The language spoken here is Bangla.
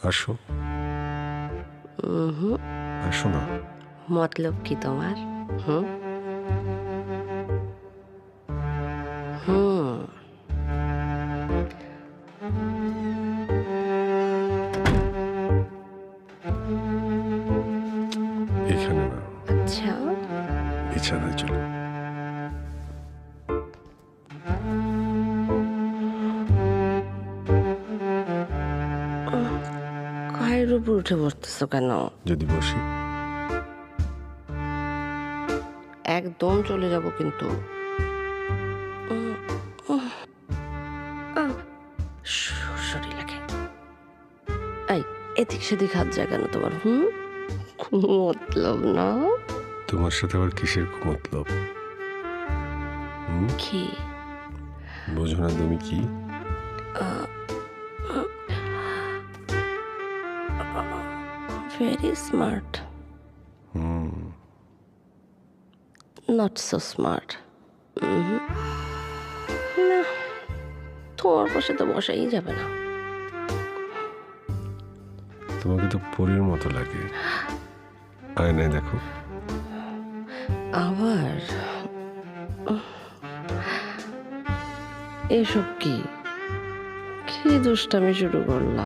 আসো, আসো না। মতলব কি তোমার? হুম হুম এখানে না, আচ্ছা, বিছানায় চলো। গায়ের উপর উঠে বসতেছো কেন? যদি বসি? একদম চলে যাব কিন্তু। সরি লাগে। এই, এদিক সেদিক হাত যায় কেন তোমার? মতলব না। তোমার সাথে আবার কিসের মতলব? কি? বোঝো না তুমি কি? Very smart, not so smart. না, তোমার পাশে তো বসাই যাবে না। তোমাকে তো পরীর মতো লাগে, আয়নায় দেখো। আবার এসব কি? কি দুষ্টামি শুরু করলাম?